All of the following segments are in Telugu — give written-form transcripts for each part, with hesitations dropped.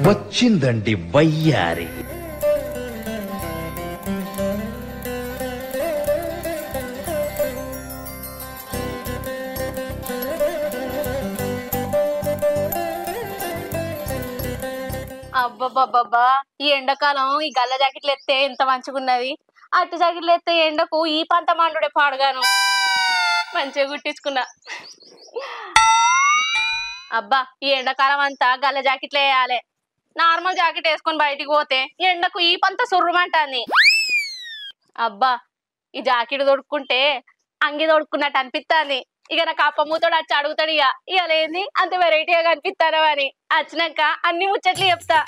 వచ్చిందండి వయ్యారి. అబ్బబ్బబ్బబ్బా, ఈ ఎండాకాలం ఈ గల్ల జాకెట్లు ఎత్తే ఎంత మంచిగున్నది. అట్టు జాకెట్లు ఎత్తే ఎండకు ఈ పంత మండుడే పాడుగాను. మంచిగా గుట్టించుకున్నా. అబ్బా, ఈ ఎండాకాలం అంతా గల్ల జాకెట్లు వేయాలి. నార్మల్ జాకెట్ వేసుకొని బయటికి పోతే ఎండకు ఈ పంత సుర్రుమంటాన్ని. అబ్బా, ఈ జాకెట్ తొడుక్కుంటే అంగి తొడుక్కున్నట్టు అనిపిస్తాంది. ఇక నాకు అప్పమ్మతోడు వచ్చి అడుగుతాడు, ఇక లేని అంత వెరైటీగా కనిపిస్తాను అని. వచ్చినాక అన్ని ముచ్చట్లు చెప్తా.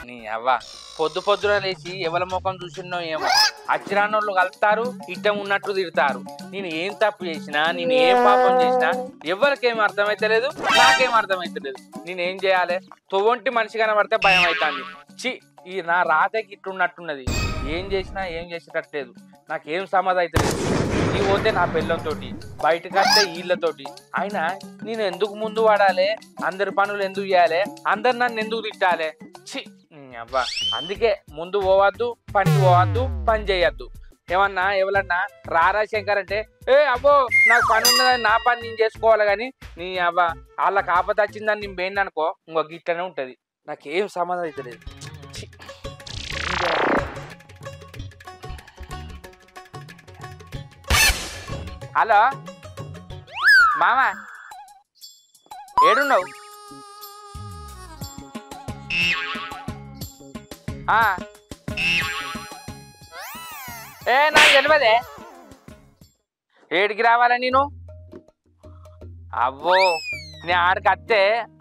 నీ అవ్వ పొద్దు పొద్దున లేచి ఎవరి ముఖం చూసినో ఏమో, అచ్చిరాన్నోళ్ళు కలుపుతారు, ఇట్టం ఉన్నట్టు తిడతారు. నేను ఏం తప్పు చేసినా, నేను ఏం పాపం చేసినా ఎవరికేం అర్థమైతలేదు, నాకేం అర్థమైతలేదు. నేనేం చేయాలి? తొవ్వంటి మనిషి కనబడితే భయం అవుతుంది. ఈ నా రాతకి ఇట్టున్నట్టున్నది. ఏం చేసినా ఏం చేసేటట్లేదు, నాకేం సమాధం అవుతలేదు. నీ పోతే నా పిల్లలతోటి, బయటకు వస్తే వీళ్ళతోటి. అయినా నేను ఎందుకు ముందు వాడాలి? అందరి పనులు ఎందుకు చేయాలి? అందరు నన్ను ఎందుకు తిట్టాలి? అబ్బా, అందుకే ముందు పోవద్దు, పనికి పోవద్దు, పని చేయొద్దు. ఏమన్నా ఎవరన్నా రారా శంకర్ అంటే, అబ్బో నాకు పని ఉన్నదని నా పని నేను చేసుకోవాలి. కానీ నీ అబ్బా వాళ్ళకి ఆపద వచ్చిందని నేను పోయింది అనుకో, ఇంకో గిట్లనే ఉంటది. నాకేం సమాధానం అయితే లేదు. హలో మామ, ఏడున్నావు? నాకు తెలియదే. ఏడికి రావాలా నేను? అవ్వో, నీ ఆడికి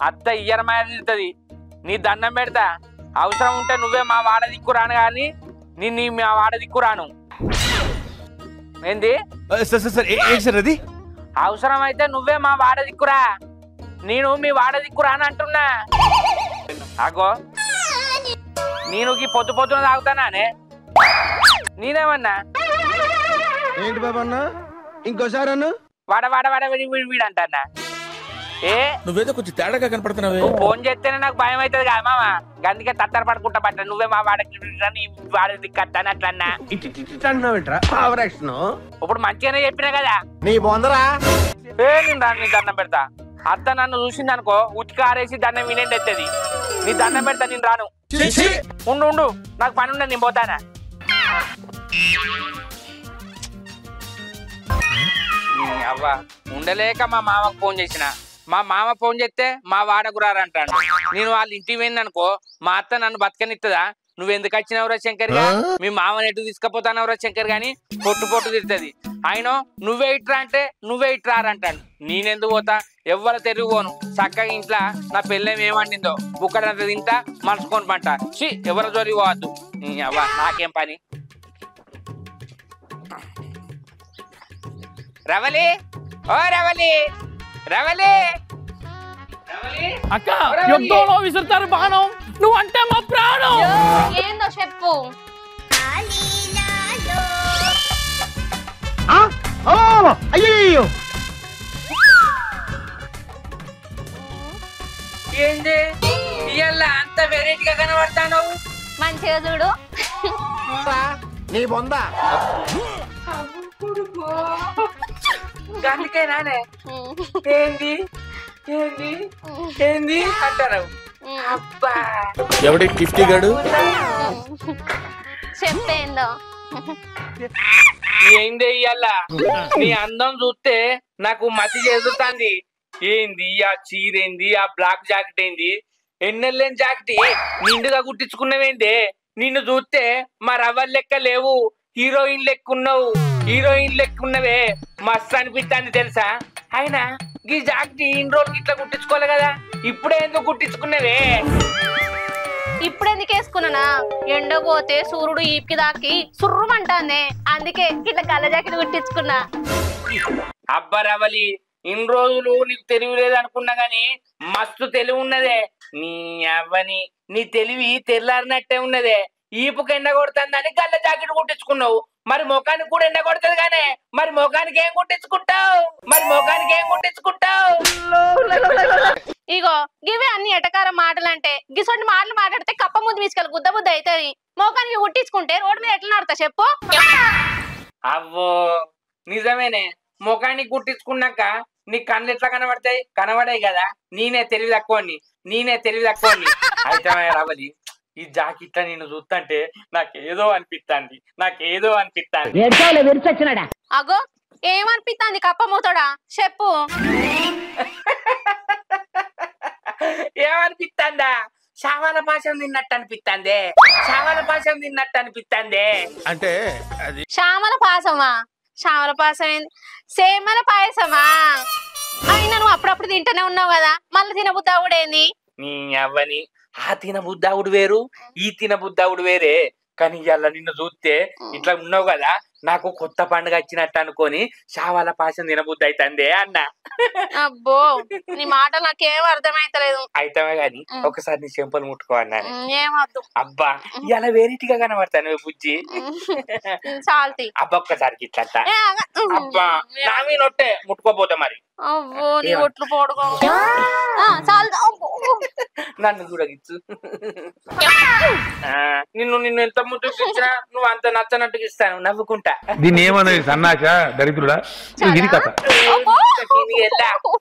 అత్త ఇయ్యరమాయ తిడుతుంది. నీ దండం పెడతా. అవసరం ఉంటే నువ్వే మా వాడ దిక్కు రాను, కానీ నీ మా వాడ దిక్కు రాను. ఏంది? అవసరం అయితే నువ్వే మా వాడ దిక్కురా, నేను మీ వాడ దిక్కు రాను అంటున్నా. అగో, నేను ఈ పొద్దు పొద్దున తాగుతానే. నేనేమన్నా? ఏంటి బాబన్నా ఇంకోసారి అన్న వాడ వాడ వాడ వీడంటన్నా. నువ్వేదో కొంచెం తేడాగా కనపడుతున్నావు. నువ్వు ఫోన్ చేస్తేనే నాకు భయం అవుతుంది కదా మామ, అందుకే తత్తర పడుకుంటా పట్ట. నువ్వే మా వాడకి వాడ దిక్కని అట్లన్నా. ఇప్పుడు మంచిగానే చెప్పినా కదా. నీ బొందరా నేను రాను, నీ దండం పెడతా. అత్త నన్ను చూసింది అనుకో, ఉతికి ఆరేసి దండం వినేది ఎత్తది. నీ దండం పెడతా, నేను రాను. ఉండు ఉండు, నాకు పని ఉండదు, నేను పోతానా. అవ్వ ఉండలేక మా మామకు ఫోన్ చేసిన. మా మామ ఫోన్ చేస్తే మా వాడకు రారంటాడు. నేను వాళ్ళ ఇంటికి పోయిందనుకో, మా అత్త నన్ను బతకనిస్తుందా? నువ్వెందుకు వచ్చినవరా శంకర్ గా, మీ మామని ఎటు తీసుకుపోతానవరా శంకర్ గాని పొట్టు పొట్టు తిడుతుంది. ఆయన నువ్వే ఇట్రా అంటే నువ్వే ఇట్రారంటాడు. నేనెందుకు పోతా? ఎవ్వరు తిరిగిపోను. చక్కగా ఇంట్లో నా పెళ్ళేం ఏమండిందో బుక్కడంత తింటా, మలుచుకొని పంట. ఎవరు జోలికి పోవద్దు. అవ్వ నాకేం పని. రవలి, ఓ రవలి, రవలి, అక్క యుద్ధంలో విసురుతారు బాణం, నువ్వు అంటే మా ప్రాణం. ఏందో చెప్పు. అయ్యో ఏంది ఇయ్యాల అంత వెరైటీగా కనబడతాను? మంచిగా చూడు. నీ బొందా అందుకే నానే ఏంది ఏంది ఏంది అంటారు. అబ్బా ఎవడి గిఫ్టీ గాడు చెప్పేందో. ఏంది ఇయ్యాల నీ అందం చూస్తే నాకు మతి చేదుతాంది. ఏంది ఆ చీరేంది, ఆ బ్లాక్ జాకెట్ ఏంది, ఎన్నెల్లేని జాకెట్ నిండుగా కుట్టించుకున్నావేంది? నిన్ను చూస్తే మా రవ్వల్ లెక్క లేవు, హీరోయిన్ లెక్కున్నావు. హీరోయిన్ లెక్కున్నవే, మస్తు అనిపిస్తుంది తెలుసా. అయినా ఈ జాకెట్ ఇన్ని రోజులు ఇట్లా కుట్టించుకోలే కదా, ఇప్పుడే ఎందుకు కుట్టించుకున్నావే? ఇప్పుడెందుకు వేసుకున్నానా? ఎండపోతే సూర్యుడు ఈపికి దాకి సుర్రుమంటానే, అందుకే ఇట్లా గల్ల జాకెట్ కుట్టించుకున్నా. అబ్బా రవలి, ఇన్ని రోజులు నీకు తెలివి లేదనుకున్నా గాని మస్తు తెలివి ఉన్నదే. నీ అవ్వని నీ తెలివి తెల్లారినట్టే ఉన్నదే. ఈపుకి ఎండ కొడుతుందని గల్ల జాకెట్ కుట్టించుకున్నావు, మరి ముఖానికి కూడా ఎండ కొడుతుంది గానే, మరి ముఖానికి ఏం కుట్టించుకుంటావు? ఇగో గివే అన్ని ఎటకారం మాటలంటే. గిసొంటి మాటలు మాట్లాడితే కప్ప ముందు తీసుకెళ్ళి గుద్ద బుద్ధ అవుతుంది. మోకానికి కుట్టించుకుంటే రోడ్డు మీద ఎట్లా నడతా చెప్పు? అవ్వో నిజమేనే, ముఖానికి కుట్టించుకున్నాక నీ కళ్ళు ఎట్లా కనబడతాయి? కనబడాయి కదా. నేనే తెలివి తక్కువని. అయితే రావలి, ఈ జాకెట్ల నేను చూస్తుంటే నాకేదో అనిపిస్తాంది. అగో ఏమనిపిస్తాంది కప్ప మూతోడా చెప్పు? ఏమనిపిస్తాందా? శావాల పాశం తిన్నట్టు అనిపిస్తాందే. అంటే అది శ్యామల పాసమా? శ్యామల పాసం ఏంది? సేమల పాయసమా? అయినా నువ్వు అప్పుడప్పుడు తింటూనే ఉన్నావు కదా, మళ్ళీ తినబుద్దావుడు ఏంది? నీ అవ్వని, ఆ తినబుద్దావుడు వేరు, ఈ తినబుద్దావుడు వేరే. కానీ ఇవాళ నిన్ను చూస్తే ఇట్లా ఉన్నావు కదా, నాకు కొత్త పండుగ వచ్చినట్టు అనుకొని శావాల పాశం తినబుద్ధి అవుతుంది అన్న. అబ్బో నీ మాట నాకేం అర్థమైతలేదు. అయితమే గాని ఒకసారి నీ చెంపలు ముట్టుకోవన్నాను. ఏమద్దు. అబ్బా ఇలా వెరైటీగా కనబడతాను బుజ్జి. చాల్తి. అబ్బా ఒక్కసారి ఇట్లా అబ్బా నా మీ నొట్టే ముట్టుకోపోతా మరి. అవ్వో నీ ఒట్లు పోడుకో. నన్ను చూడగిచ్చు. నిన్ను ఎంత ముద్దు ఇచ్చినా నువ్వు అంత నచ్చనట్టుగా ఇస్తాను నవ్వుకుంటా. దీన్ని ఏమన్నది సన్నాస దరిద్రుడా?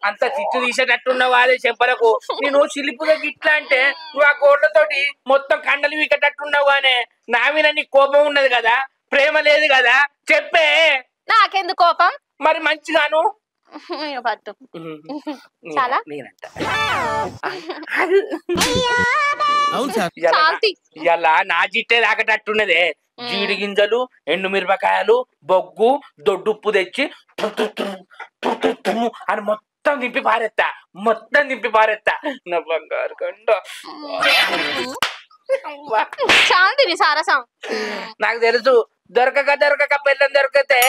అంత చిచ్చు తీసేటట్టున్నావు అదే చెంపలకు. నేను చిలిపుగా గిట్లా అంటే నువ్వు ఆ గోడ్లతోటి మొత్తం కండలు వీకేటట్టున్నావు. గానే నా మీద నీకు కోపం ఉన్నది కదా, ప్రేమ లేదు కదా, చెప్పే. నాకెందుకు కోపం? మరి మంచిగాను చాలా అవును సార్. ఇలా నా జిట్టే తాకటట్టున్నదే. జీడి గింజలు, ఎండు మిరపకాయలు, బొగ్గు, దొడ్డుప్పు తెచ్చి అని మొత్తం నింపి పారేస్తా. నా బంగారు కండ నాకు తెలుసు. దొరకక పిల్లని దొరికితే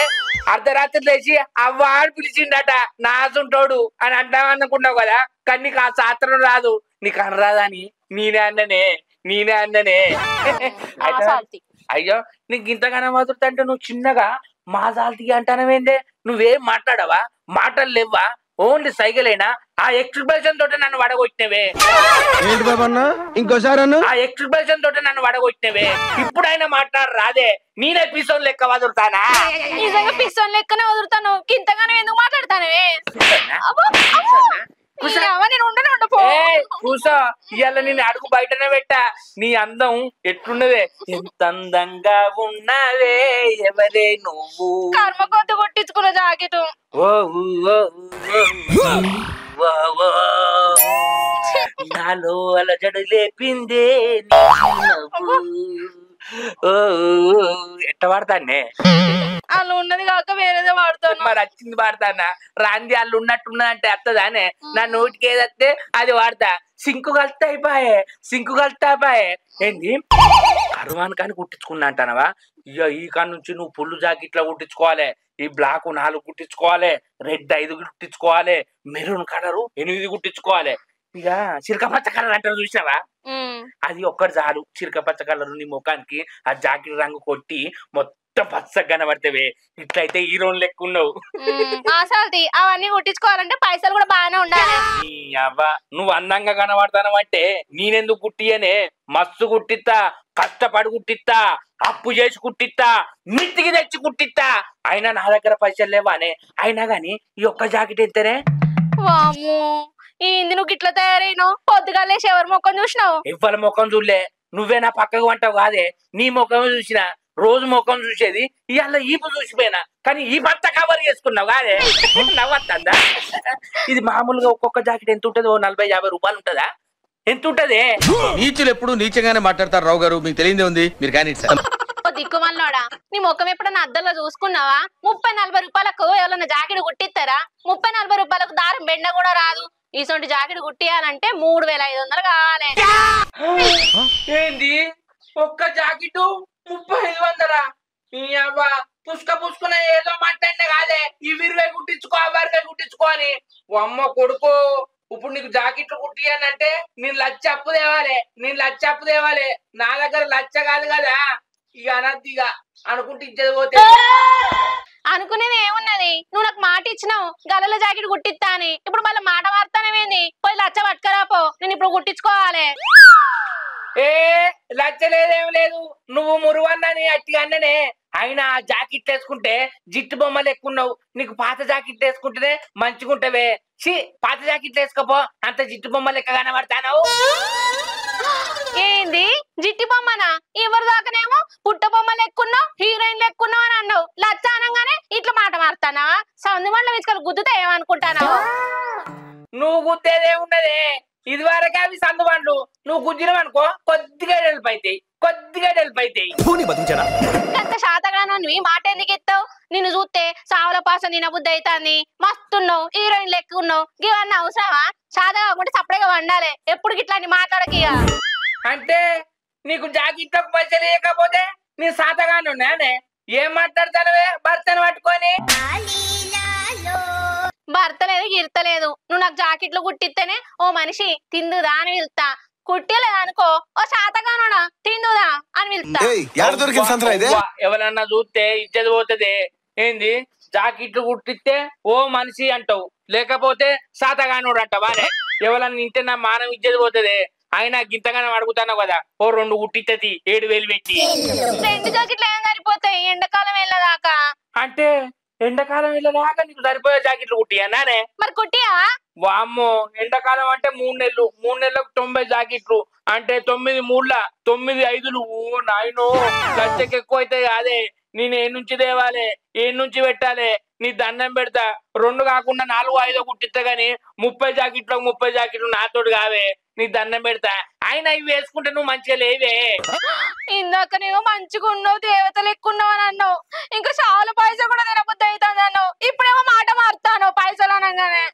అర్ధరాత్రి లేచి అవ్వాడు పిలిచిండట నాసుంటోడు అని అంటామనుకున్నావు కదా. కానీ నీకు ఆ శాస్త్రం రాదు, నీకు అనరాదని నేనే అన్ననే. అయ్యో నీకు ఇంతగానో మాట్లాడుతుంటే నువ్వు చిన్నగా మా జాల్తీ అంటానవేందే? నువ్వేం మాట్లాడవా? మాటలు లేవా? ఓన్లీ సైకిలేనా? ఆ ఎక్స్ప్రెషన్ తోటి నన్ను వడగొట్టినవే. ఏంటి బాబా అన్న ఇంకోసారి? ఆ ఎక్స్ప్రెషన్ తోటి నన్ను వడగొట్టినవే. ఇప్పుడైనా మాట్లాడు రాదే? నేనే పిసోన్ లెక్క వదులుతానా? నిజంగా పిసోన్ లెక్కనే వదులుతాను. ఇంతగానో ఎందుకు మాట్లాడతానవే? కూసో, ఇవాళ నేను అడుగు బయటనే పెట్టా. నీ అందం ఎట్లున్నదే? ఎంత అందంగా ఉన్నావే, ఎవరే నువ్వు? కర్మ కొద్ది కొట్టించుకున్న జాకెట్. నాలో అలజడు లేపిందే ఎట్ట వాడతానే? అలా ఉన్నది కాక వేరేదే వాడతాను. మరి వచ్చింది వాడతానా? రాంది అల్లు ఉన్నట్టున్నదంటే అత్తదానే? నా నోటికి ఏదత్తే అది వాడతా. సింకు కలుతాపాయే. ఏంది అరువాన్ కానీ కుట్టించుకున్నా అంటానవా? ఇక ఈ కాడ నుంచి నువ్వు పుల్లు జాకెట్లా కుట్టించుకోవాలి. ఈ బ్లాక్ 4 కుట్టించుకోవాలి, రెడ్ 5 కుట్టించుకోవాలి, మెరూన్ కలరు 8 కుట్టించుకోవాలి. ఇక చిరక పచ్చ కలర్ అంటారు చూసినావా? అది ఒక్కటి చాలు. చిరక పచ్చ కలరు నీ ముఖానికి ఆ జాకెట్ రంగు కొట్టి మొత్తం పచ్చగా కనబడతావే. ఇట్లయితే హీరోన్ లెక్క ఉన్నావు. అవన్నీ కుట్టించుకోవాలంటే పైసలు కూడా బాగానే ఉండాలి. అవ్వ నువ్వు అందంగా కనబడతానవంటే నేనెందుకు కుట్టియనే? మస్తు కుట్టిస్తా, కష్టపడి కుట్టిస్తా, అప్పు చేసి కుట్టిస్తా, మిత్తికి తెచ్చి కుట్టిస్తా. అయినా నా దగ్గర పైసలు లేవానే? అయినా గాని ఈ ఒక్క జాకెట్ ఎంతనే? ఏంది నువ్వు గిట్లా తయారైనావు? పొద్దుగా లేచి ఎవరి ముఖం చూసినావు? ఎవరి ముఖం చూడలే, నువ్వే నా పక్కకు వంటావు కాదే. నీ ముఖం చూసినా, రోజు ముఖం చూసేది. ఇవాళ ఈపు చూసిపోయినా, కానీ ఈ భర్త కవర్ చేసుకున్నావు కాదే. నవ్వత్తందా? ఇది మామూలుగా ఒక్కొక్క జాకెట్ ఎంత ఉంటది? 40-50 రూపాయలు ఉంటదా? ఎంత ఉంటది? నీచులు ఎప్పుడు నీచంగానే మాట్లాడతారు రావు గారు, మీకు తెలియదే ఉంది. మీరు కానీ దిక్కుమల్లోడా, నీ ముఖం ఎప్పుడన్నా అద్దంలో చూసుకున్నావా? 30-40 రూపాయలకు ఎవరన్నా జాకెట్ కుట్టిస్తారా? 30-40 రూపాయలకు దారం బెండ కూడా రాదు. ఈసొంటి జాకెట్ కుట్టియాలంటే 3500 కావాలి. ఏంది ఒక్క జాకెట్ 3500? పుష్కున్న ఏదో మాట్లాడినా కాదే ఇవి 20 కుట్టించుకో 60 కుట్టించుకో అని. అమ్మ కొడుకు ఇప్పుడు నీకు జాకెట్లు కుట్టియానంటే నేను లచ్చ అప్పు తేవాలి నా దగ్గర లచ్చ కాదు కదా. ఇక అనద్దిగా అనుకుంటే ఇచ్చేది పోతే. అనుకునేది ఏమున్నది, నువ్వు నాకు మాట ఇచ్చినావు గలలో జాకెట్ కుట్టిస్తా అని. ఇప్పుడు మళ్ళీ మాట మారుతానేమేంది? పోయి లచ్చ పట్టుకరాపో, నేను ఇప్పుడు కుట్టించుకోవాలి. ఏ లచ్చ లేదేం లేదు, నువ్వు మురువన్నని అట్టి అన్ననే. అయినా ఆ జాకెట్ వేసుకుంటే జిట్టు బొమ్మలు ఎక్కున్నావు, నీకు పాత జాకెట్ వేసుకుంటేనే మంచిగుంటవే. పాత జాకెట్ వేసుకోపో, అంత జిట్టు బొమ్మలు లెక్క కనబడతావు. ఏంది జిట్టి బొమ్మనా? ఎవరి దాకానేమో పుట్ట బొమ్మలు ఎక్కున్నావు, హీరోయిన్లు ఎక్కున్నావు అని అన్నావు. లచ్చ అనగానే ఇట్లా మాట మారుతానా? సందు మండలం తీసుకొని గుద్దుతా ఏమనుకుంటానా? నువ్వు గుద్దేదేమున్నదే, ఇది వరకే అవి సందు బండ్లు. నువ్వు గుద్దినవనుకో కొద్దిగా వెళ్ళిపోతాయి. అంత శాతగాను మాట ఎందుకు ఎత్తావు? నిన్ను చూస్తే సావుల పాస తినబుద్ధి అవుతాంది. మస్తున్నావు, హీరోయిన్ లెక్క ఉన్నావు. ఇవన్నీ అవసరమా? శాత కాకుంటే సపరేట్గా వండాలి. ఎప్పుడు ఇట్లాంటి మాట్లాడకి. అంటే నీకు జాకెట్లకు పైస లేకపోతే నీ శాతగాను నానే ఏం మాట్లాడతానవే భర్తను పట్టుకొని? భర్త లేదు గిర్తలేదు. నువ్వు నాకు జాకెట్లు కుట్టిస్తేనే ఓ మనిషి తిందుదా అని పిలుస్తా. కుట్టిలేదనుకో ఓ శాతగానోడా తిందుదా అని పిలుస్తా. ఎవరన్నా చూస్తే ఇజ్జది పోతుంది. ఏంది జాకెట్లు కుట్టిస్తే ఓ మనిషి అంటావు, లేకపోతే శాతగానోడు అంటావా? ఎవరన్నా నింటే నా మానవ ఇజ్జది పోతుంది. అయినా గింతగానే అడుగుతాను కదా, ఓ 2 కుట్టిస్తుంది 7,000 పెట్టి. 2 జాకెట్లు ఏం సరిపోతాయి ఎండాకాలం వెళ్ళదాకా? అంటే ఎండాకాలం వెళ్ళదాకా నీకు సరిపోయే జాకెట్లు కుట్టియా నానే? మరి కుట్టియా? వామ్మో, ఎండాకాలం అంటే 3 నెలలు, 3 నెలలకు 90 జాకెట్లు అంటే 9 3ల 9 5లు. ఓ నాయనో, లచ్చకి ఎక్కువ అవుతాయి. అదే నేను ఏ నుంచి తేవాలి, ఏ నుంచి పెట్టాలి? నీ దండం పెడతా, 2 కాకుండా 4 5 కుట్టిస్తా గాని 30 జాకెట్లు నాతోటి కావే. నీ దండం పెడతా. అయినా ఇవి వేసుకుంటే నువ్వు మంచిగా లేవే. ఇందాకనేమో మంచిగా ఉన్నావు, దేవతలు ఎక్కున్నావు అని అన్నావు. ఇంకా చాలా పైసలు కూడా తినబుద్ధి అవుతుంది అన్నావు. ఇప్పుడేమో మాట మారుతాను పైసలు అనగానే.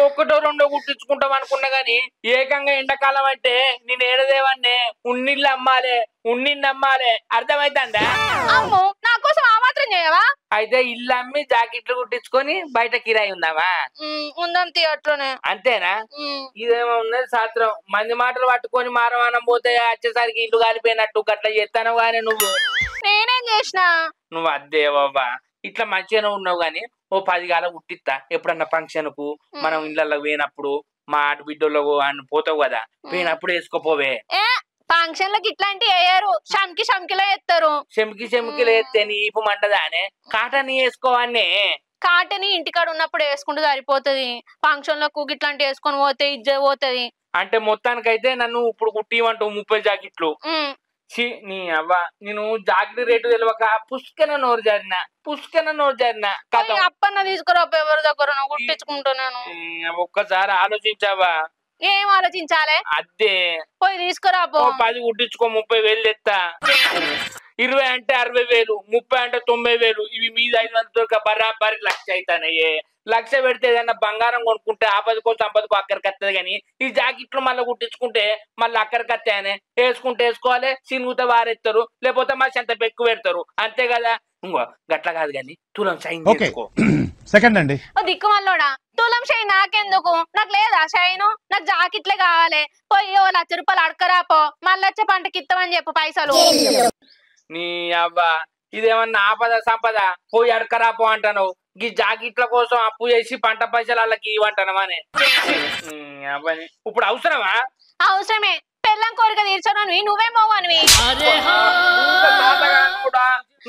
ఒక్కటో 2 కుట్టించుకుంటాం అనుకున్నా గాని ఏకంగా ఎండాకాలం అంటే నేను ఏడదేవన్నే ఉన్నిళ్ళు అమ్మాలే అర్థమైందా? అమ్మో, నా కోసం ఆ మాత్రం చేయవా? అయితే ఇల్లు అమ్మి జాకెట్లు కుట్టించుకొని బయట కిరాయి ఉందామా? ఉందంతి అట్లనే. అంతేనా? ఇదేమో ఉన్నది శాస్త్రం. మంది మాటలు పట్టుకొని మారవానం పోతే వచ్చేసరికి ఇల్లు కాలిపోయినట్టు గట్లా చేస్తాను గానీ నువ్వు. నేనేం చేసినా? నువ్వు అద్దే బాబా ఇట్లా మంచిగానే ఉన్నావు గాని ఓ 10 గాల కుట్టిస్తా. ఎప్పుడన్నా ఫంక్షన్ కు మనం ఇళ్ళల్లో పోయినప్పుడు మా ఆడబిడ్డలో అని పోతావు కదా, పోయినప్పుడు వేసుకోపోవే. ఫంక్షన్లకి ఇట్లాంటి వేయరు, షమ్కిలో ఎత్తారు. చెమికిలో ఎత్తే నీ ఈపు మంటదానే, కాటని వేసుకోవానే. కాటని ఇంటికాడ ఉన్నప్పుడు వేసుకుంటూ సరిపోతుంది. ఫంక్షన్ లకు ఇట్లాంటి వేసుకొని పోతే ఇజ్జ పోతుంది. అంటే మొత్తానికైతే నన్ను ఇప్పుడు కుట్టివంటావు 30 జాకెట్లు. నీ అవ్వ, నేను జాకెట్ రేటు తెలియక పుష్కన నోరు జారిన అప్పన్న తీసుకురా ఎవరి దగ్గర కుట్టించుకుంటున్నాను. ఒక్కసారి ఆలోచించావా? ఏం ఆలోచించాలే? అద్దే పోయి తీసుకురా. 10 కుట్టించుకో 30,000 తెస్తా. 20 అంటే 60,000, 30 అంటే 90,000. ఇవి మీద 500 బరాబరి 1,00,000 అవుతానయ్యే. 1,00,000 పెడితే ఏదన్నా బంగారం కొనుక్కుంటే ఆపదకో సంపదకో అక్కడికి వస్తుంది. కానీ ఈ జాకెట్లు మళ్ళీ కుట్టించుకుంటే మళ్ళీ అక్కడికి వస్తాయని వేసుకోవాలి. సినుగుతా వారెత్తారు, లేకపోతే మా చెంత పెక్కు పెడతారు. అంతే కదా. ఇంకో గట్ల కాదు కానీ తులం షైన్ చేసుకో. సెకండ్ అండి. దిక్కు మళ్ళోడా తులం షైన్ నాకెందుకు? నాకు లేదా షైను? నాకు జాకెట్లే కావాలి. పోయి ఓ 1,00,000 రూపాయలు అడకరాపో, మళ్ళీ వచ్చే పంటకి ఇస్తామని చెప్పు పైసలు. నీ అబ్బా, ఇదేమన్నా ఆపద సంపద పోయి అడకరాపో అంటాను. ఈ జాకెట్ల కోసం అప్పు చేసి పంట పైసలు వాళ్ళకి ఇవ్వంటానమానే. ఇప్పుడు అవసరమా? అవసరమే. పెళ్ళం కోరిక తీర్చను నువ్వే మోగనివి.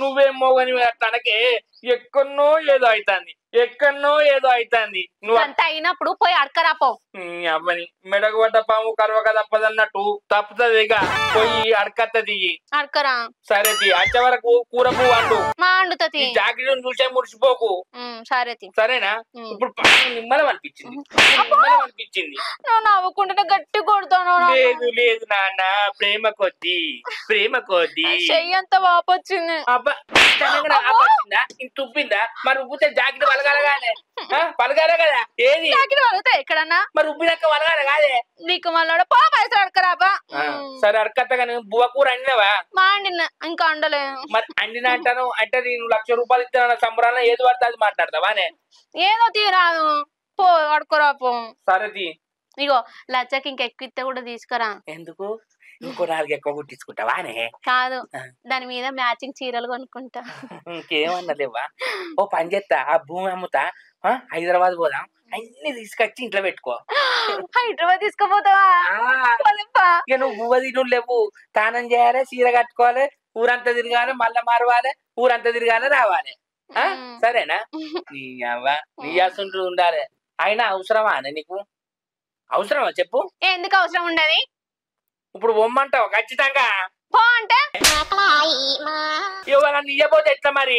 నువ్వేం మోగనివి తనకే ఎక్కడో ఏదో అవుతుంది. నువ్వు అంత అయినప్పుడు పోయి అడకరాపో. అవ్వని మెడకు పడ్డ పాము కరవక తప్పదన్నట్టు తప్పుతుంది. ఇక పోయి అడకత్తది అడకరా. సరే వచ్చే వరకు కూర పువ్వు అంటూ అండుతుంది. జాకెట్ చూసే ముడిచిపోకు. సరేనా? ఇప్పుడు నిమ్మలం అనిపించింది. నువ్వు నవ్వుకుంటే గట్టి కొడుతాను. లేదు నాన్న, ప్రేమ కొద్ది చెయ్యి అంత వాపొచ్చింది. అబ్బా అబ్బా ఇంత ఉబ్బిందా? మరి ఉబ్బితే జాకెట్ వలగాలగానే పలగాలే కదా. ఏది జాకెట్ వలుగుతా ఎక్కడన్నా? మరి ఉబ్బినాక వలగాలి కాదే. నీకు మళ్ళీ పో పైసలు అడకరాబా. సరే అడకత్తా కానీ బువ్వ కూర అండినవా? మా అండిన ఇంకా అండలే. మరి అండిన అంటాను అంటే నేను ₹1,00,000 ఇస్తాను సంబరాల్లో ఏది పడితే అది మాట్లాడతావానే? ఏదో తీరాదు పో అడుకోరా పో. సరే తీ. ఇగో లచ్చకి ఇంకెక్కువ ఇస్తే కూడా తీసుకురా. ఎందుకు? ఇంకో 4 ఎక్కువ కుట్టించుకుంటావానే? కాదు, దాని మీద మ్యాచింగ్ చీరలు కొనుక్కుంటా. ఇంకేమన్నలేవా? ఓ పని చేస్తా, ఆ భూమి అమ్ముతా, హైదరాబాద్ పోదాం, అన్ని తీసుకొచ్చి ఇంట్లో పెట్టుకో. హైదరాబాద్ తీసుకుపోతావా? ఇక నువ్వు బువ్వ తిను లేవు, స్నానం చేయాలి, చీర కట్టుకోవాలి, ఊరంతా తిరగాలి, మళ్ళా మారవాలి, ఊరంతా తిరగాలి, రావాలి. సరేనా? నీ అవ్వ నీ అసలు ఉండాలి. అయినా అవసరమా అని నీకు? అవసరమా చెప్పు? ఎందుకు అవసరం ఉండదు? ఇప్పుడు బొమ్మంటావు ఖచ్చితంగా. పో అంటే ఇవ్వాలని ఇయ్యపోతే ఎట్లా మరి?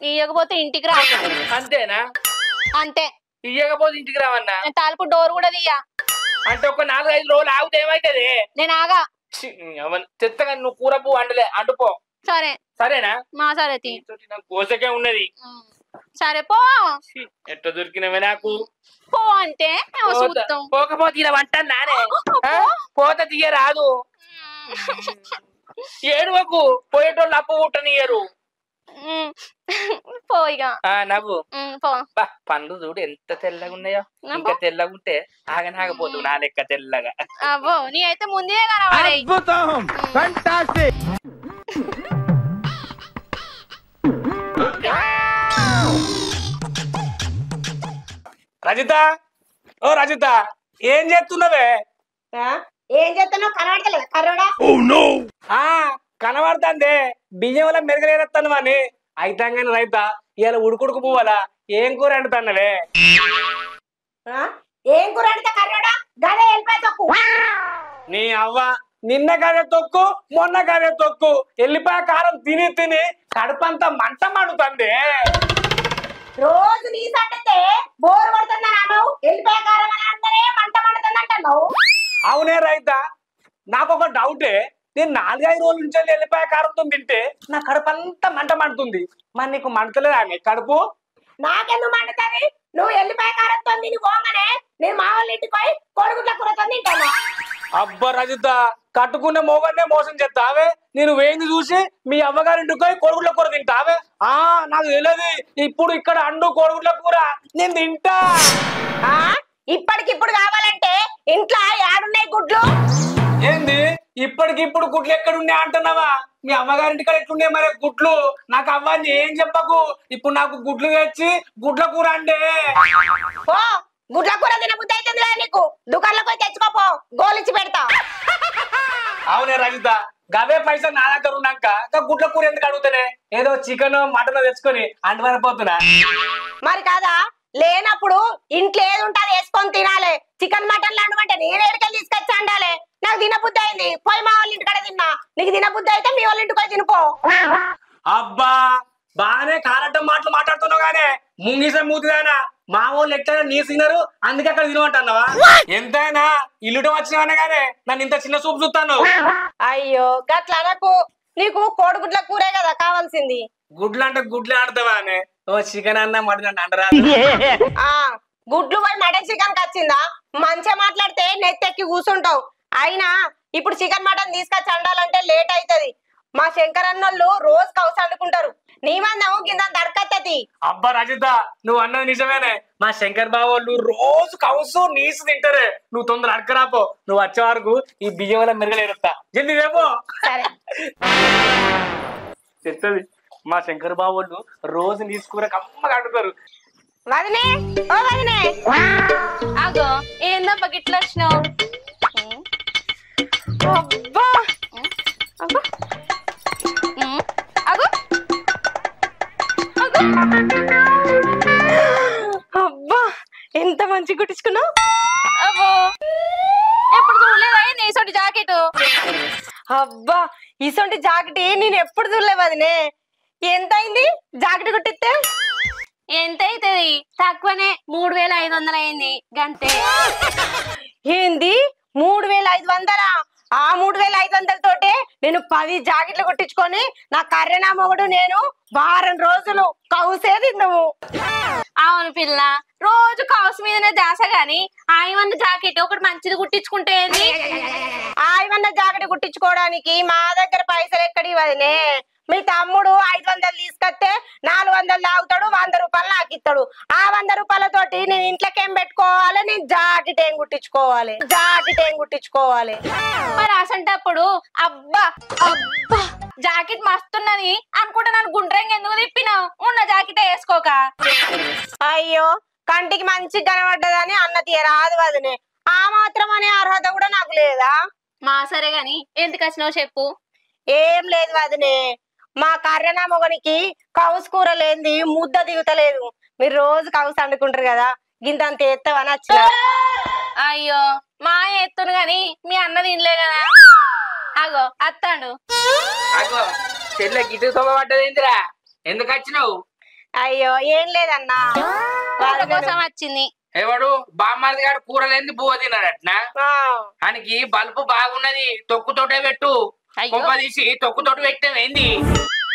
ఇయ్యకపోతే ఇంటికి రా. అంతేనా? అంతే. ఇయ్యకపోతే ఇంటికి రావన్నా? తాలుపు డోర్ కూడా తీయ. అంటే ఒక 4-5 రోజులు ఆగితే ఏమైతుంది? నేను ఆగా. చెత్తగా నువ్వు కూర పువ్వు అండలే అంటుపో. సరే. సరేనా? మా సరే కోసకే ఉన్నది. సరే పో. ఎట్లా దొరికినవే నాకు? పో అంటే పోకపోతే ఇలా వంట నానే పోత తీయ రాదు. ఏడువకు, పోయేటోళ్ళు అప్పు పుట్టనియరు. పోయిగా నవ్వు. పండ్లు చూడు ఎంత తెల్లగా ఉన్నాయో. ఇంకా తెల్లగా ఉంటే ఆగనాగపోతు నా లెక్క తెల్లగా. అబ్బో నీ అయితే ముందే కనబడే. రజిత, ఓ రజిత, ఏం చేస్తున్నావే? ఏం చేస్తున్నావు? కనబడతలేదు కర్రోడా? కనబడుతుంది. బియ్యం వల్ల మెరగలేస్తాను అని అయితే కానీ రైత ఇలా ఉడుకుడుకు పోవాలా? ఏం కూర అంటున్నావే? ఏం కూర అంటే కర్రోడా? గదే వెళ్ళిపోయి తొక్కు. నీ అవ్వ నిన్న గదే తొక్కు, మొన్న గదే తొక్కు, ఎల్లిపాయ కారం తిని తిని కడుపంతా మంట మండుతుంది. రోజు నీ సంటే బోరు కొడుతుందని అన్నావు, వెళ్ళిపోయే కారం అని అంటేనే మంట మండుతుంది అంటున్నావు. అవునే రైత, నాకు ఒక డౌటే. నేను 4-5 రోజుల నుంచి వెళ్ళిపోయే కారంతో తింటే నా కడుపు అంతా మంట మండుతుంది. మరి నీకు మంటలేదా కడుపు? నాకెందుకు మండుతుంది? నువ్వు వెళ్ళిపోయే కారంతో తిని పోగానే నేను మా వాళ్ళ ఇంటికి పోయి కోడిగుడ్ల కూరతో తింటాను. అబ్బా రజిత, కట్టుకున్న మోగన్నే మోసం చేస్తావే. నేను వేయింది చూసి మీ అమ్మగారింటికి పోయి కోడిగుడ్ల కూర తింటావే? నాకు తెలియదు. ఇప్పుడు ఇక్కడ అండు కోడిగుడ్ల కూర నేను తింటా. ఇప్పటికిప్పుడు కావాలంటే ఇంట్లో ఏడున్నాయి గుడ్లు? ఏంది ఇప్పటికిప్పుడు గుడ్లు ఎక్కడున్నాయి అంటున్నావా? మీ అమ్మగారింటి కాడ ఎట్లున్నాయి మరి గుడ్లు? నాకు అవ్వని ఏం చెప్పకు. ఇప్పుడు నాకు గుడ్లు తెచ్చి గుడ్ల కూర అంటే గుడ్ల కూర తినబుద్ధి అవుతుంది కదా నీకు? దుకాణంలో పోయి తెచ్చుకోపో, గోలిచ్చి పెడతా. అవునే రజిత, గవే పైసలు నా దగ్గర ఉన్నాక గుడ్ల కూర ఎందుకు అడుగుతానే? ఏదో చికెన్ మటన్ తెచ్చుకొని అంటువరిపోతున్నా. మరి కాదా, లేనప్పుడు ఇంట్లో ఏది ఉంటుంది వేసుకొని తినాలి. చికెన్ మటన్ లాంటి నేను ఏడికెళ్ళి తీసుకొచ్చి అండాలి. నాకు తినబుద్ధి అయింది, పోయి మా వాళ్ళ ఇంటికాడ తిన్నా. నీకు తినబుద్ధి అయితే మీ వాళ్ళ ఇంటికి పోయి తినిపో. అబ్బా బాగానే కారటం మాటలు మాట్లాడుతున్నావు గానే ముంగిస మూతిదానా. మా వాళ్ళు ఎట్లా నీ తినరు, అందుకే అక్కడ తినమంటున్నావా? ఎంతైనా ఇల్లుటం వచ్చినా గానే నన్ను ఇంత చిన్న చూపు చూస్తాను. అయ్యో గట్లా నాకు, నీకు కోడిగుడ్ల కూరే కదా కావాల్సింది. గుడ్లు అంటే గుడ్లు ఆడతావా అనే? ఓ చికెన్ అన్న మటన్ అంటరా? గుడ్లు పోయి మటన్ చికెన్ వచ్చిందా? మంచిగా మాట్లాడితే నెత్తెక్కి కూర్చుంటావు. అయినా ఇప్పుడు చికెన్ మటన్ తీసుకొచ్చి అండాలంటే లేట్ అవుతుంది. మా శంకర్ అన్నోళ్ళు రోజు కౌసు వండుకుంటారు. నీ మందం కింద దడకత్తది. అబ్బా రజిత, నువ్వు అన్నది నిజమేనే. మా శంకర్ బాబు వాళ్ళు రోజు కౌసు నీసు తింటారే. నువ్వు తొందర అడకరాపో. నువ్వు వచ్చే వరకు ఈ బియ్యం వల్ల మెరగలేరుస్తా. జల్ది రేపో. సరే చెప్తుంది. మా శంకర్ బాబు వాళ్ళు రోజు నీసు కూర కమ్మగా అడుగుతారు. వదినే, ఓ వదినే. అగో ఏందబ్బా గిట్లా వచ్చినావు? అబ్బా అగో అగో అబ్బా ఎంత మంచి కుట్టించుకున్నావు. అబ్బో ఎప్పుడు చూడలేదా నీసోటి జాకెట్? అబ్బా ఇసొంటి జాకెట్ నేను ఎప్పుడు చూడలే వదినే. ఎంత అయింది జాకెట్ కుట్టిస్తే? ఎంత అవుతుంది? తక్కువనే, 3,500 అయింది గంతే. ఏంది 3,500? ఆ 3,500 తోటే నేను 10 జాకెట్లు కుట్టించుకొని నా కర్రెనా మొగుడు నేను వారం రోజులు కౌసేది నువ్వు. అవును పిల్ల, రోజు కౌసు మీదనే దాస గాని ఆయమన్న జాకెట్ ఒకటి మంచిది కుట్టించుకుంటే ఏంది? ఆయమన్న జాకెట్ కుట్టించుకోవడానికి మా దగ్గర పైసలు ఎక్కడి వదినే. మీ తమ్ముడు 500 తీసుకొస్తే 400 తాగుతాడు, 100 రూపాయలు నాకు ఇస్తాడు. ఆ 100 రూపాయలతోటి నేను ఇంట్లోకేం పెట్టుకోవాలి, నేను జాకెట్ ఏం కుట్టించుకోవాలి. మరి అసంటప్పుడు అబ్బా అబ్బా జాకెట్ మస్తున్నది అనుకుంటా నన్ను గుండ్రంగా ఎందుకు తిప్పినావు? ఉన్న జాకెట్ వేసుకోక. అయ్యో, కంటికి మంచి కనబడ్డదని అన్న తీయరాదు వదినే. ఆ మాత్రం అనే అర్హత కూడా నాకు లేదా? మా సరే గాని ఎందుకు వచ్చినావు చెప్పు. ఏం లేదు వదినే, మా కర్రనా మొగనికి కౌసు కూర లేనిది ముద్ద దిగుతలేదు. మీరు రోజు కౌసు వండుకుంటారు కదా, గింతంత ఎత్తవని వచ్చిన. అయ్యో మా ఎత్తును గాని మీ అన్న తినలే కదా. అగో అత్తాడు. అగో చెల్లె గిట్టు శోభపడ్డదేందిరా? ఎందుకు వచ్చినావు? అయ్యో ఏం లేదన్నా, వాళ్ళ కోసం వచ్చింది. ఎవడు బామ్మది గారు కూరలేంది బువ్వ తిన్నాడట్నా? ఆ, ఆయనకి బల్బు బాగున్నది, తొక్కుతోటే పెట్టు. అయ్యో. కొంప తీసి తొక్కుతోటి పెట్టావు ఏంది?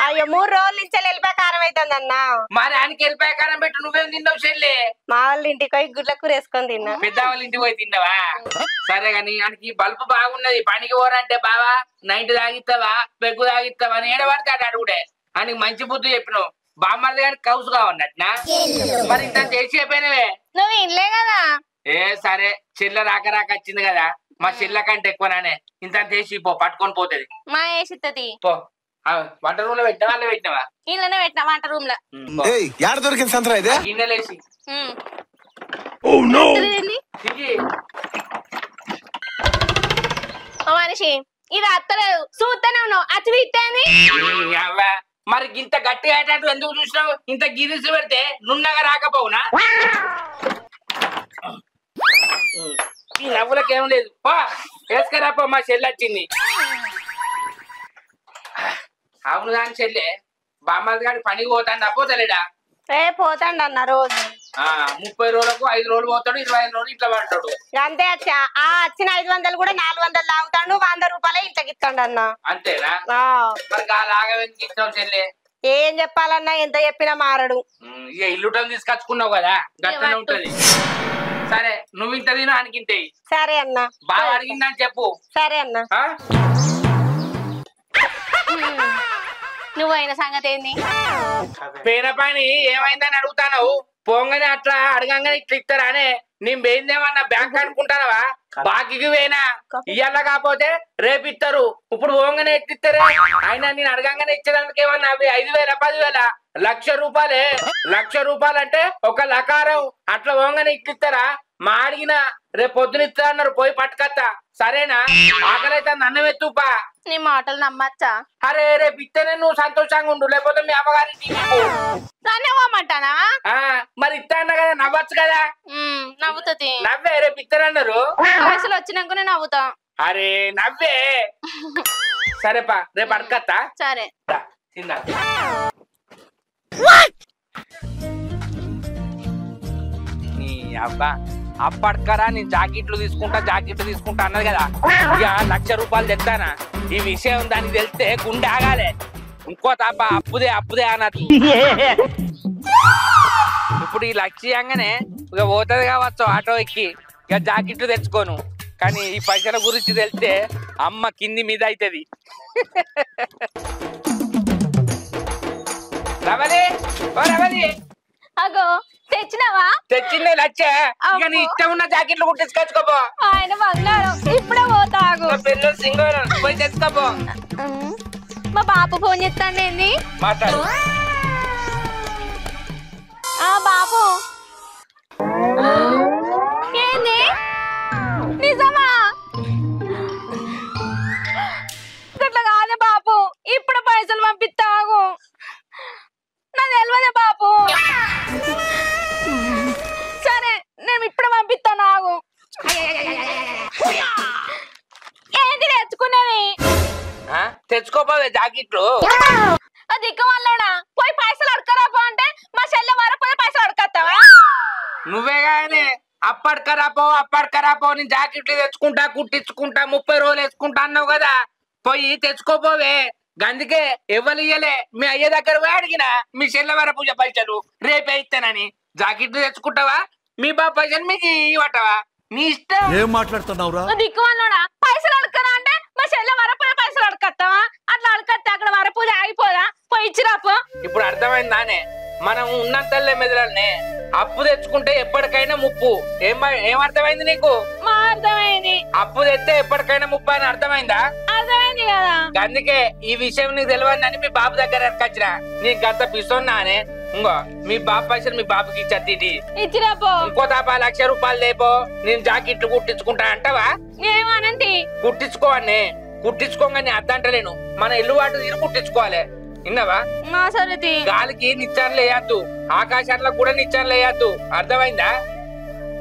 అయ్యో 3 రోజుల నుంచి వెళ్ళిపోయి కారం అవుతుందన్నా. మరి ఆయనకి వెళ్ళిపోయా కారం పెట్టు. నువ్వేం తిన్నావు చెల్లె? మా వాళ్ళ ఇంటికి పోయి గుడ్ల కూర వేసుకొని తిన్నా. పెద్దవాళ్ళ ఇంటికి పోయి తిన్నావా? సరే గాని ఆయనకి బల్బు బాగున్నది, పనికి పోరంటే బావా నైట్ తాగిస్తావా పెగ్గు తాగిస్తావా అని ఏడబడతాడు అడుగుడే. ఆయనకి మంచి బుద్ధి చెప్పినావు. బామ్మది గారికి కౌసు కావన్నట్నా? మరి ఇంత చేసి చెప్పినవే. నువ్వు తినలే కదా. ఏ సరే, చెల్ల రాక వచ్చింది కదా, మా చెల్ల కంటే ఎక్కువనానే. ఇంత చేసి పో, పట్టుకొని పోతుంది మా వేసిత్తది పో. వంట రూమ్ లో పెట్టినా వాళ్ళే పెట్టినావా? ఇళ్ళనే పెట్టినా వంట రూమ్ లో. యాడ దొరికింది సంతరా ఇదే? గిన్నెలేసి దిగి. ఓ మనిషి ఇది అత్తలేదు, చూస్తూనే ఉన్నావు. అచ్చి ఇత్తేంది. అవ్వ, మరి ఇంత గట్టిగా అయ్యేటట్టు ఎందుకు చూసినావు? ఇంత గిరిసి పెడితే నున్నగా రాకపోవునా? ఈ నవ్వులకేం లేదు, పో వేసుకరాపో. మా చెల్లి వచ్చింది. అవును కానీ చెల్లె, బామ్మది గారి పనికి పోతాను పోతలేడా? పోతాండి అన్న రోజు. 30 రోజులకు 5 రోజులు పోతాడు, 25 రోజులు ఇట్లా పడతాడు. అంతే వచ్చిన 500 కూడా 400 తాగుతాడు, 100 రూపాయలే ఇంట్లోకి ఇస్తాడు అన్న. అంతేనా? మరి లాగవెందుకు ఇస్తావు చెల్లె? ఏం చెప్పాలన్నా ఎంత చెప్పినా మారడు. ఇక ఇల్లుటం తీసుకొచ్చుకున్నావు కదా, గట్లనే ఉంటది. సరే నువ్వు ఇంత తిను, అనికింతే. సరే అన్న. బాగా అడిగిందని చెప్పు. సరే అన్న. నువ్వు అయిన సంగతి ఏంది? పేన పని ఏమైందని అడుగుతాను. పోంగనే అట్లా అడగంగానే ఇట్లా ఇస్తారానే? నేను పోయిందేమన్నా బ్యాంక్ అనుకుంటానవా? బాకీకి పోయినా ఇయ్యాల కాకపోతే రేపు ఇస్తారు. ఇప్పుడు పోంగనే ఎట్టిస్తారే? అయినా నేను అడగంగానే ఇచ్చేదానికి ఏమన్నా అవి 5,000 10,000 1,00,000 రూపాయలే. 1,00,000 రూపాయలు అంటే ఒక లకారం. అట్లా పోంగనే ఇట్లిస్తారా? మా అడిగిన రేపు పొద్దున ఇస్తా అన్నారు, పోయి పట్టుకత్తా. సరేనా? ఆకలైతే అన్నం ఎత్తుపా. నీ మాటలు నమ్మచ్చా? అరే రేపు ఇస్తేనే నువ్వు సంతోషంగా ఉండు, లేకపోతే మీ అమ్మగారికి దాన్ని ఇవ్వమంటానా? మరి ఇస్తా అన్నా కదా, నవ్వచ్చు కదా. నవ్వుతుంది. నవ్వే, రేపు ఇస్తానన్నారు. పైసలు వచ్చినాకనే నవ్వుతా. అరే నవ్వే. సరేపా, రేపు అడగత్తా. సరే తిందా. నీ అబ్బా అప్పటికరా నేను జాకెట్లు తీసుకుంటా అన్నది కదా, ఇక 1,00,000 రూపాయలు తెస్తానా? ఈ విషయం దానికి తెలిస్తే గుండె ఆగాలే. ఇంకో తప్ప అప్పుదే అన్నది. ఇప్పుడు ఈ లక్ష్యంగానే ఇక పోతుంది కావచ్చు ఆటో ఎక్కి, ఇక జాకెట్లు తెచ్చుకోను. కానీ ఈ పైసల గురించి తెలిస్తే అమ్మ కింది మీద అవుతుంది. రవలి అగో తెచ్చినావా? తెచ్చిందే లచ్చ. ఇక నీ ఇష్టం ఉన్న జాకెట్లు కుట్టించుకోపో. ఆయన బంగారం ఇప్పుడే పోతాగు. పిల్లలు సింగోరం పోయి తెచ్చుకోపో. మా బాపు ఫోన్ చేస్తాండి. ఏంది మాట్లాడు. బాపు ఏంది? నిజమా? ఇట్లా కాదే బాపు, ఇప్పుడు పైసలు పంపిస్తాగు. నా తెలియదే బాపు. సరే నేను ఇప్పుడు పంపిస్తాను. ఆగు. ఏంటి తెచ్చుకునేది? తెచ్చుకోపోవే జాకెట్లు. దిక్కు వాళ్ళోడా, పోయి పైసలు అడకరాపో అంటే మా చెల్లె వరపోయి పైసలు అడకత్తావా? నువ్వే కానీ అప్పటికరాపో నేను జాకెట్లు తెచ్చుకుంటా కుట్టించుకుంటా 30 రోజులు వేసుకుంటా అన్నావు కదా. పోయి తెచ్చుకోపోవే గందుకే ఎవరు ఇయ్యలే మీ అయ్య దగ్గర పోయి అడిగిన మీ చెల్లెవర పూజ పైసలు రేపే ఇస్తానని జాకెట్లు తెచ్చుకుంటావా మీ బాబు పైసలు మీకు ఇవ్వటవా నీ ఇష్టం. ఏం మాట్లాడుతున్నావురా? దిక్కువన్నోడా పైసలు అడగదా అంటే మా చెల్లె వరపూజ పైసలు అడగత్తావా? అట్లా అడగత్తే అక్కడ వరపూజ ఆగిపోదా? పోయి ఇచ్చిరాపో. ఇప్పుడు అర్థమైందానే మనం ఉన్నంతల్లే మెదలనే అప్పు తెచ్చుకుంటే ఎప్పటికైనా ముప్పు. ఏమర్థమైంది నీకు? మా అర్థమైంది. అప్పు తెస్తే ఎప్పటికైనా ముప్పు అని అర్థమైందా? అర్థమైంది కదా. అందుకే ఈ విషయం నీకు తెలియదని మీ బాబు దగ్గర ఎక్కచ్చినా. నీకు అంత పిస్తున్నానే. ఇంకో మీ బాబు పైసలు మీ బాబుకి ఇచ్చేది ఇచ్చిరాపో. ఇంకో 1,00,000 రూపాయలు లేపో నేను జాకెట్లు కుట్టించుకుంటా అంటావా? ఏమనంటి కుట్టించుకోవన్నే కుట్టించుకోగానే అద్దంటలేను. మన ఇల్లు వాటి తీరు కుట్టించుకోవాలి. విన్నావా? మా సరితి గాలికి నిచ్చాన్లు వేయద్దు, ఆకాశాల్లో కూడా నిచ్చాన్లు వేయద్దు. అర్థమైందా?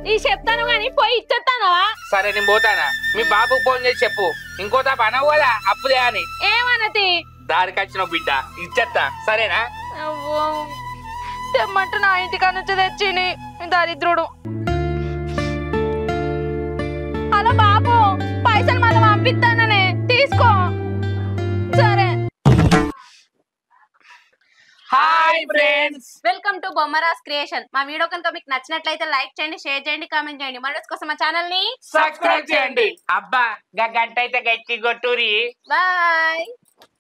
నీ చెప్తాను గాని పోయి ఇచ్చేస్తానవా? సరే నేను పోతానా. మీ బాబుకు ఫోన్ చేసి చెప్పు ఇంకో తాప అనవు కదా అప్పుదే అని. ఏమనతి? దారికి వచ్చిన బిడ్డ ఇచ్చేస్తా సరేనా? తెమ్మంటే నా ఇంటికా నుంచి తెచ్చిని దరిద్రుడు. అలా బాబు పైసలు మళ్ళీ పంపిస్తాననే తీసుకో. సరే. Hi friends, welcome to Bommaras creation. మా వీడియో కనుక మీకు నచ్చినట్లయితే లైక్ చేయండి, షేర్ చేయండి, కామెంట్ చేయండి. మరోస్ కోసం మా ఛానల్ ని సబ్స్క్రైబ్ చేయండి. అబ్బా గంట అయితే గట్టి కొట్టూరి. బాయ్.